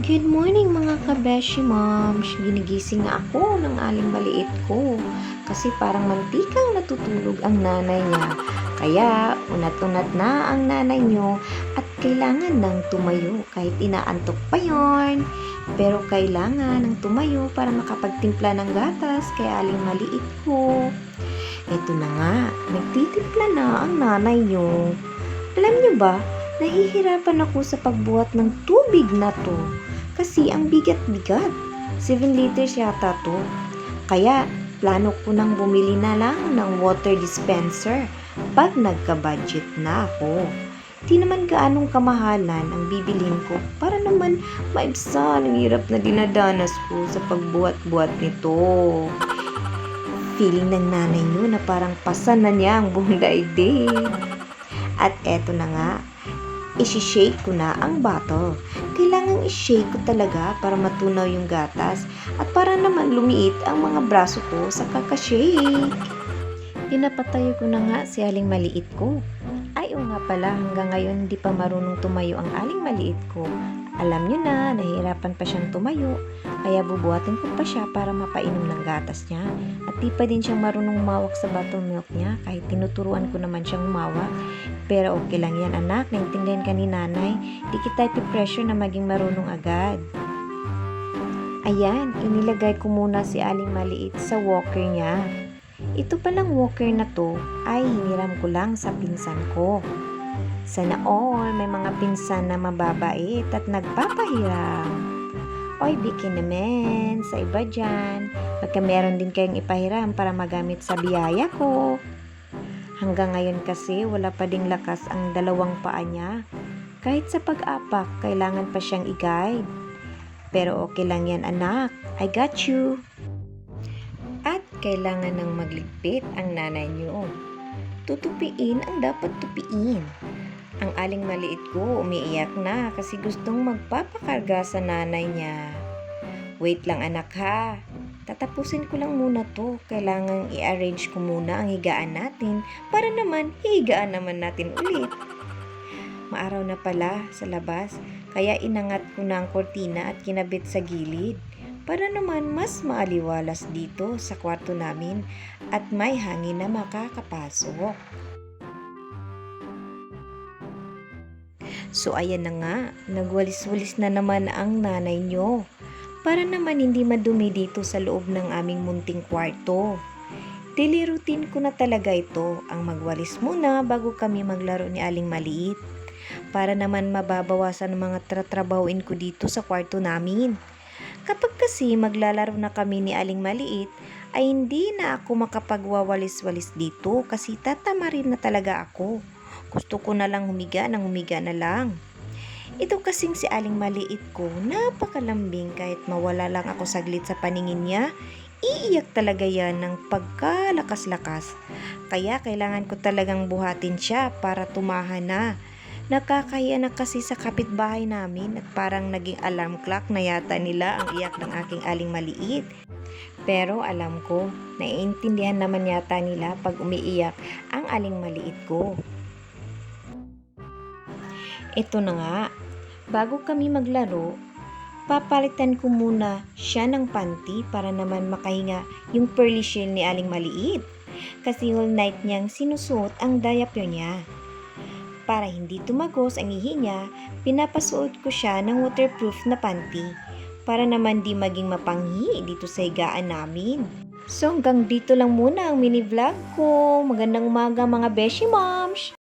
Good morning mga kabeshi moms! Ginigising na ako ng aling maliit ko kasi parang mantikang natutulog ang nanay niya. Kaya unat-unat na ang nanay niyo at kailangan ng tumayo kahit inaantok pa yon. Pero kailangan ng tumayo para makapagtimpla ng gatas kay aling maliit ko. Eto na nga, nagtitimpla na ang nanay niyo. Alam niyo ba, nahihirapan ako sa pagbuhat ng tubig na to. Kasi ang bigat-bigat. 7 liters yata to. Kaya plano ko nang bumili na lang ng water dispenser pag nagka-budget na ako. Di naman gaanong kamahalan ang bibilin ko para naman maibsan ang hirap na dinadanas ko sa pagbuhat-buhat nito. Feeling ng nanay niyo na parang pasan na niya ang buong daigdig. At eto na nga, isi-shake ko na ang bottle. Kailangang i-shake ko talaga para matunaw yung gatas at para naman lumiit ang mga braso ko sa kakashake. Pinapatayo ko na nga si aling maliit ko. Ay, oo nga pala, hanggang ngayon hindi pa marunong tumayo ang aling maliit ko. Alam nyo na, nahihirapan pa siyang tumayo. Kaya bubuhatin ko pa siya para mapainom ng gatas niya. At di pa din siyang marunong umawak sa bottle milk niya kahit tinuturuan ko naman siyang umawak. Pero okay lang yan anak, naintindihan ka ni nanay. Di kita ipipressure na maging marunong agad. Ayan, inilagay ko muna si aling maliit sa walker niya. Ito palang walker na to ay hiniram ko lang sa pinsan ko. Sana all may mga pinsan na mababait at nagpapahiram. Oy, bikin naman sa iba dyan. Pagka meron din kayong ipahiram para magamit sa biyaya ko. Hanggang ngayon kasi wala pa ding lakas ang dalawang paa niya. Kahit sa pag-apak, kailangan pa siyang i-guide. Pero okay lang yan anak, I got you. At kailangan ng magligpit ang nanay niyo. Tutupiin ang dapat tupiin. Ang aling maliit ko umiiyak na kasi gustong magpapakarga sa nanay niya. Wait lang anak ha. Tatapusin ko lang muna to. Kailangang i-arrange ko muna ang higaan natin para naman higaan naman natin ulit. Maaraw na pala sa labas kaya inangat ko na ang kortina at kinabit sa gilid para naman mas maaliwalas dito sa kwarto namin at may hangin na makakapasok. So ayan na nga, nagwalis-walis na naman ang nanay nyo para naman hindi madumi dito sa loob ng aming munting kwarto. Daily routine ko na talaga ito, ang magwalis muna bago kami maglaro ni aling maliit para naman mababawasan ang mga tratrabahuin ko dito sa kwarto namin. Kapag kasi maglalaro na kami ni aling maliit, ay hindi na ako makapagwawalis-walis dito kasi tatamarin na talaga ako. Gusto ko na lang humiga na lang. Ito kasing si aling maliit ko, napakalambing kahit mawala lang ako saglit sa paningin niya, iiyak talaga yan ng pagkalakas-lakas. Kaya kailangan ko talagang buhatin siya para tumahan na. Nakakahiya na kasi sa kapitbahay namin at parang naging alarm clock na yata nila ang iyak ng aking aling maliit. Pero alam ko, naiintindihan naman yata nila pag umiiyak ang aling maliit ko. Ito na nga, bago kami maglaro, papalitan ko muna siya ng panty para naman makahinga yung pearly shell ni aling maliit. Kasi whole night niyang sinusuot ang diaper niya. Para hindi tumagos ang ihi niya, pinapasuot ko siya ng waterproof na panty para naman di maging mapanghi dito sa higaan namin. So hanggang dito lang muna ang mini vlog ko. Magandang umaga mga beshi moms!